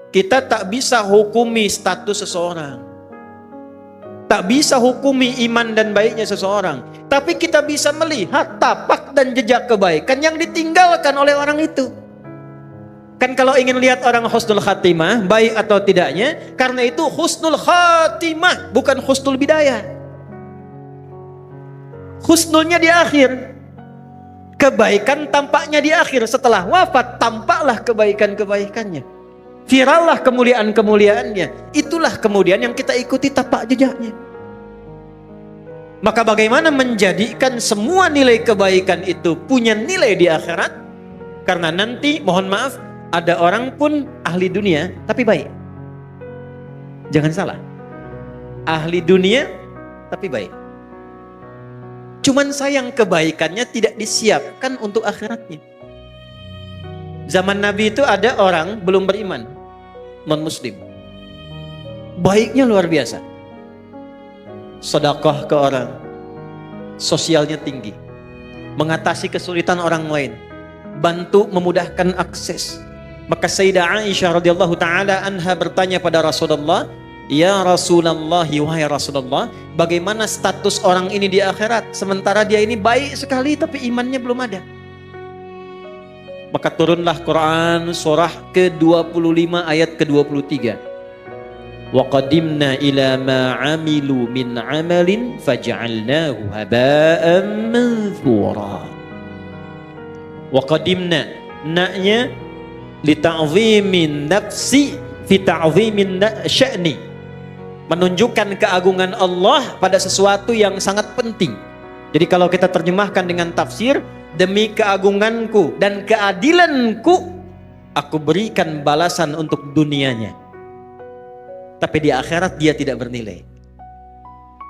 Kita tak bisa hukumi status seseorang. Tak bisa hukumi iman dan baiknya seseorang. Tapi kita bisa melihat tapak dan jejak kebaikan yang ditinggalkan oleh orang itu. Kan kalau ingin lihat orang husnul khatimah, baik atau tidaknya, karena itu husnul khatimah, bukan husnul bidayah. Husnulnya di akhir. Kebaikan tampaknya di akhir. Setelah wafat, tampaklah kebaikan-kebaikannya. Virallah kemuliaan-kemuliaannya. Itulah kemudian yang kita ikuti tapak jejaknya. Maka bagaimana menjadikan semua nilai kebaikan itu punya nilai di akhirat? Karena nanti, mohon maaf, ada orang pun ahli dunia tapi baik. Jangan salah. Ahli dunia tapi baik. Cuman sayang kebaikannya tidak disiapkan untuk akhiratnya. Zaman Nabi itu ada orang belum beriman, non-muslim. Baiknya luar biasa. Sedekah ke orang, sosialnya tinggi, mengatasi kesulitan orang lain, bantu memudahkan akses. Maka Sayyidah Aisyah radhiyallahu taala anha bertanya pada Rasulullah, "Ya Rasulullah, wahai Rasulullah, bagaimana status orang ini di akhirat sementara dia ini baik sekali tapi imannya belum ada?" Maka turunlah Quran surah ke-25 ayat ke-23. Wa qadimna ila ma 'amilu min 'amalin faj'alnahu haba'an manthura. Wa qadimna, naknya li ta'zimin nafsi fi ta'zimin sya'ni. Menunjukkan keagungan Allah pada sesuatu yang sangat penting. Jadi kalau kita terjemahkan dengan tafsir, demi keagunganku dan keadilanku, aku berikan balasan untuk dunianya. Tapi di akhirat dia tidak bernilai.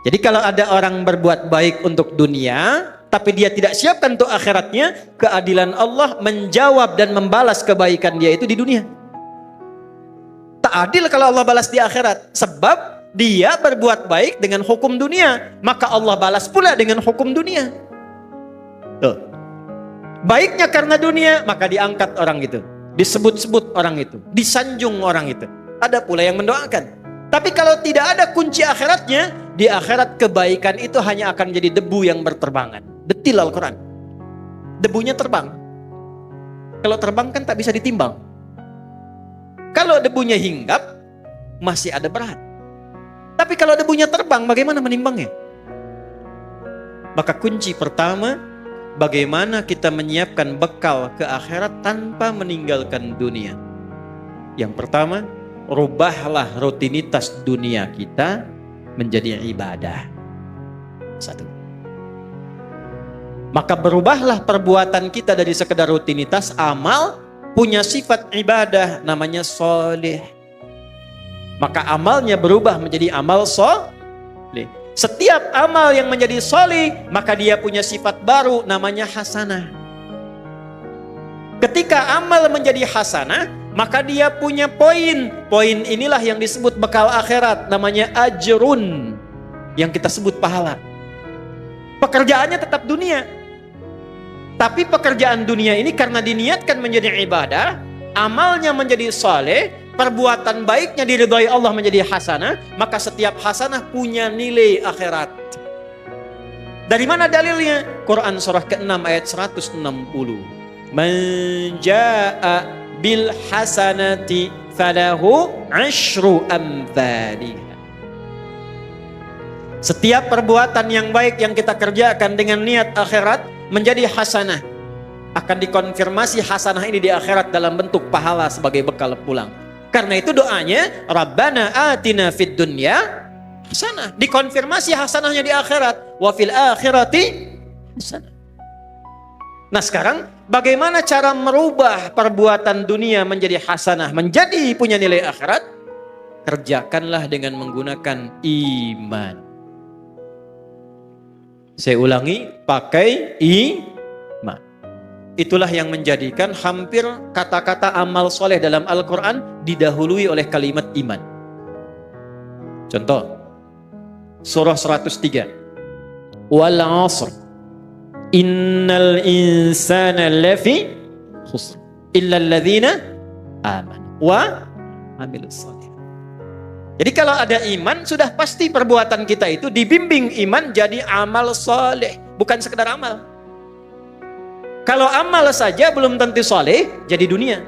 Jadi kalau ada orang berbuat baik untuk dunia, tapi dia tidak siapkan untuk akhiratnya, keadilan Allah menjawab dan membalas kebaikan dia itu di dunia. Tak adil kalau Allah balas di akhirat. Sebab dia berbuat baik dengan hukum dunia, maka Allah balas pula dengan hukum dunia. Tuh. Baiknya karena dunia, maka diangkat orang itu, disebut-sebut orang itu, disanjung orang itu. Ada pula yang mendoakan. Tapi kalau tidak ada kunci akhiratnya, di akhirat kebaikan itu hanya akan jadi debu yang berterbangan. Detil Al-Quran. Debunya terbang. Kalau terbang kan tak bisa ditimbang. Kalau debunya hinggap, masih ada berat. Tapi kalau debunya terbang, bagaimana menimbangnya? Maka kunci pertama, bagaimana kita menyiapkan bekal ke akhirat tanpa meninggalkan dunia. Yang pertama, rubahlah rutinitas dunia kita menjadi ibadah. Satu. Maka berubahlah perbuatan kita dari sekedar rutinitas amal, punya sifat ibadah, namanya soleh. Maka amalnya berubah menjadi amal soleh. Setiap amal yang menjadi soleh, maka dia punya sifat baru, namanya hasanah. Ketika amal menjadi hasanah, maka dia punya poin. Poin inilah yang disebut bekal akhirat, namanya ajrun, yang kita sebut pahala. Pekerjaannya tetap dunia, tapi pekerjaan dunia ini karena diniatkan menjadi ibadah, amalnya menjadi saleh, perbuatan baiknya diridhai Allah menjadi hasanah, maka setiap hasanah punya nilai akhirat. Dari mana dalilnya? Quran surah ke-6 ayat 160. Man jaa'a bil hasanati falahu 'asyru amthaliha. Setiap perbuatan yang baik yang kita kerjakan dengan niat akhirat menjadi hasanah, akan dikonfirmasi hasanah ini di akhirat dalam bentuk pahala sebagai bekal pulang. Karena itu doanya, Rabbana atina fid dunya hasanah, dikonfirmasi hasanahnya di akhirat, wa fil akhirati hasanah. Nah sekarang bagaimana cara merubah perbuatan dunia menjadi hasanah, menjadi punya nilai akhirat? Kerjakanlah dengan menggunakan iman. Saya ulangi, pakai iman. Itulah yang menjadikan hampir kata-kata amal soleh dalam Al-Quran didahului oleh kalimat iman. Contoh, surah 103. Wal 'asr. Innal insana lafi khusr illa alladhina amanu wa amilus soleh. Jadi kalau ada iman, sudah pasti perbuatan kita itu dibimbing iman jadi amal soleh, bukan sekedar amal. Kalau amal saja belum tentu soleh, jadi dunia.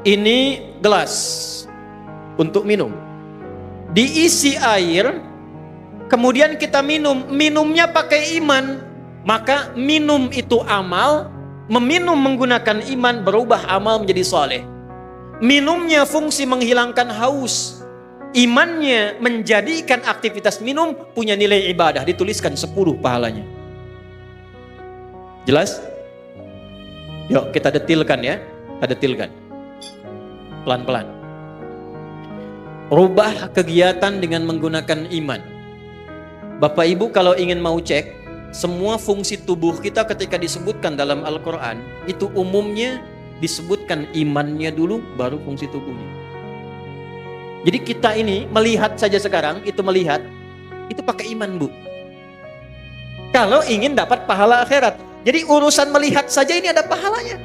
Ini gelas untuk minum, diisi air, kemudian kita minum, minumnya pakai iman, maka minum itu amal, meminum menggunakan iman berubah amal menjadi soleh. Minumnya fungsi menghilangkan haus, imannya menjadikan aktivitas minum punya nilai ibadah, dituliskan 10 pahalanya. Jelas? Yuk kita detilkan ya, kita detilkan pelan-pelan. Rubah kegiatan dengan menggunakan iman. Bapak Ibu kalau ingin mau cek, semua fungsi tubuh kita ketika disebutkan dalam Al-Quran, itu umumnya disebutkan imannya dulu, baru fungsi tubuhnya. Jadi kita ini melihat saja sekarang, itu melihat, itu pakai iman Bu. Kalau ingin dapat pahala akhirat. Jadi urusan melihat saja ini ada pahalanya.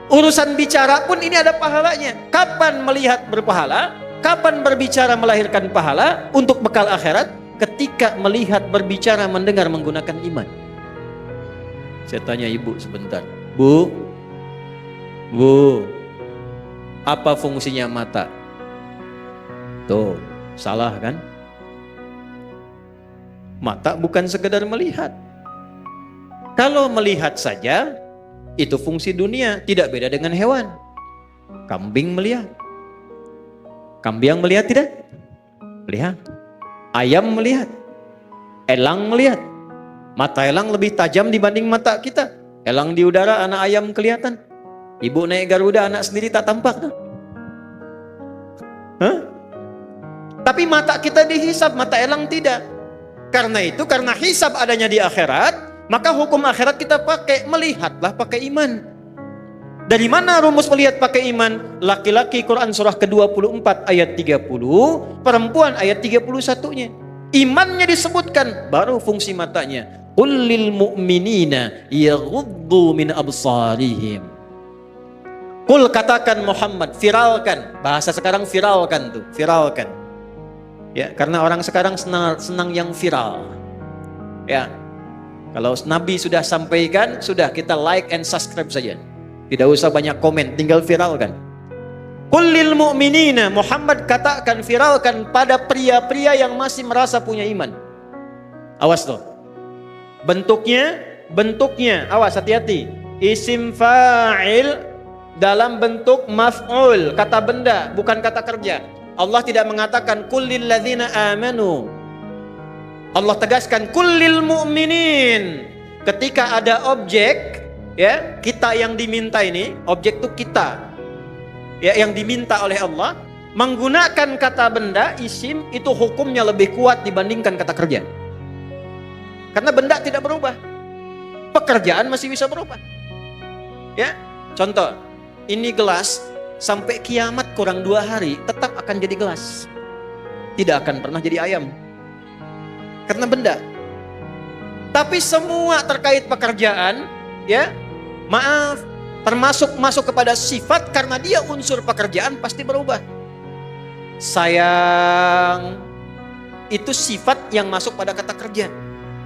Urusan bicara pun ini ada pahalanya. Kapan melihat berpahala? Kapan berbicara melahirkan pahala untuk bekal akhirat? Ketika melihat, berbicara, mendengar menggunakan iman. Saya tanya ibu sebentar. Bu, apa fungsinya mata? Tuh, salah kan? Mata bukan sekedar melihat. Kalau melihat saja, itu fungsi dunia, tidak beda dengan hewan. Kambing melihat. Kambing melihat tidak? Melihat. Ayam melihat. Elang melihat. Mata elang lebih tajam dibanding mata kita. Elang di udara, anak ayam kelihatan. Ibu naik Garuda, anak sendiri tak tampak. Hah? Tapi mata kita dihisab, mata elang tidak. Karena itu, karena hisab adanya di akhirat, maka hukum akhirat kita pakai, melihatlah pakai iman. Dari mana rumus melihat pakai iman? Laki-laki Quran surah ke-24 ayat 30, perempuan ayat 31-nya. Imannya disebutkan, baru fungsi matanya. Qul lil mu'minina yaghuddu min absarihim. Qul, katakan Muhammad, viralkan. Bahasa sekarang viralkan tuh, viralkan. Ya, karena orang sekarang senang yang viral. Ya. Kalau Nabi sudah sampaikan, sudah kita like and subscribe saja. Tidak usah banyak komen, tinggal viralkan. Qul lil mu'minina, Muhammad katakan, viralkan pada pria-pria yang masih merasa punya iman. Awas loh. Bentuknya, awas, hati-hati. Isim fa'il dalam bentuk maf'ul, kata benda, bukan kata kerja. Allah tidak mengatakan kullil ladzina amanu. Allah tegaskan kullil mu'minin. Ketika ada objek, ya, kita yang diminta ini, objek itu kita. Ya, yang diminta oleh Allah, menggunakan kata benda, isim, itu hukumnya lebih kuat dibandingkan kata kerja. Karena benda tidak berubah. Pekerjaan masih bisa berubah. Ya, contoh, ini gelas sampai kiamat kurang 2 hari tetap akan jadi gelas. Tidak akan pernah jadi ayam. Karena benda. Tapi semua terkait pekerjaan, ya, maaf, termasuk masuk kepada sifat, karena dia unsur pekerjaan pasti berubah. Sayang, itu sifat yang masuk pada kata kerja.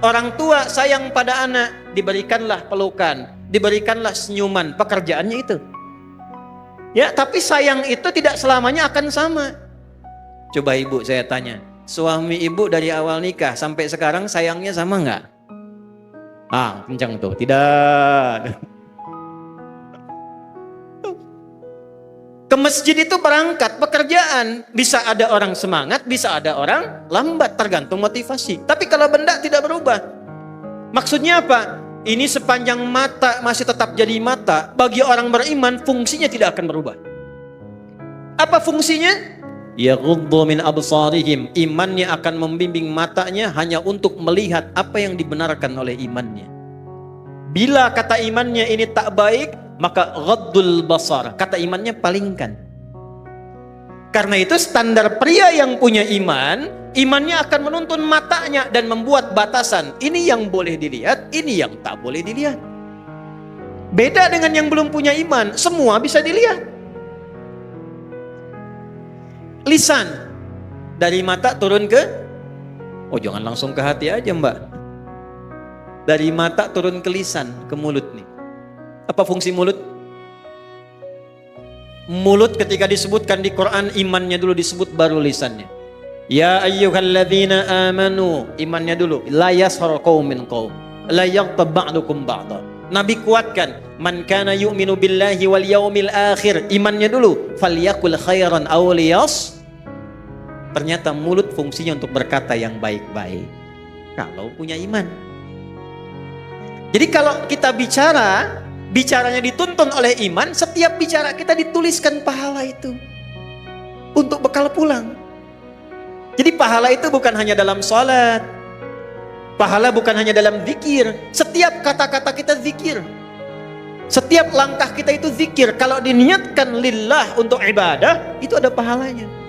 Orang tua sayang pada anak, diberikanlah pelukan, diberikanlah senyuman, pekerjaannya itu. Ya, tapi sayang itu tidak selamanya akan sama. Coba ibu saya tanya, suami ibu dari awal nikah sampai sekarang sayangnya sama nggak? Ah, kencang tuh, tidak. Ke masjid itu berangkat pekerjaan, bisa ada orang semangat, bisa ada orang lambat, tergantung motivasi. Tapi kalau benda tidak berubah. Maksudnya apa? Ini sepanjang mata masih tetap jadi mata, bagi orang beriman fungsinya tidak akan berubah. Apa fungsinya? Yaghuddu min absarihim. Imannya akan membimbing matanya hanya untuk melihat apa yang dibenarkan oleh imannya. Bila kata imannya ini tak baik, maka ghaddul basar, kata imannya palingkan. Karena itu standar pria yang punya iman, imannya akan menuntun matanya dan membuat batasan. Ini yang boleh dilihat, ini yang tak boleh dilihat. Beda dengan yang belum punya iman, semua bisa dilihat. lisan. Dari mata turun ke, oh jangan langsung ke hati aja mbak. Dari mata turun ke lisan, ke mulut nih. Apa fungsi mulut? Mulut ketika disebutkan di Quran, imannya dulu disebut, baru lisannya. Ya ayyuhalladzina amanu, imannya dulu. La yashar qaumin qaum, la yaghtab ba'dukum ba'da. Nabi kuatkan, man kana yu'minu billahi wal yaumil akhir, imannya dulu. Falyakul khairan aw liyas. Ternyata mulut fungsinya untuk berkata yang baik-baik kalau punya iman. Jadi kalau kita bicaranya dituntun oleh iman, setiap bicara kita dituliskan pahala itu untuk bekal pulang. Jadi pahala itu bukan hanya dalam sholat, pahala bukan hanya dalam zikir. Setiap kata-kata kita zikir, setiap langkah kita itu zikir. Kalau diniatkan lillah untuk ibadah, itu ada pahalanya.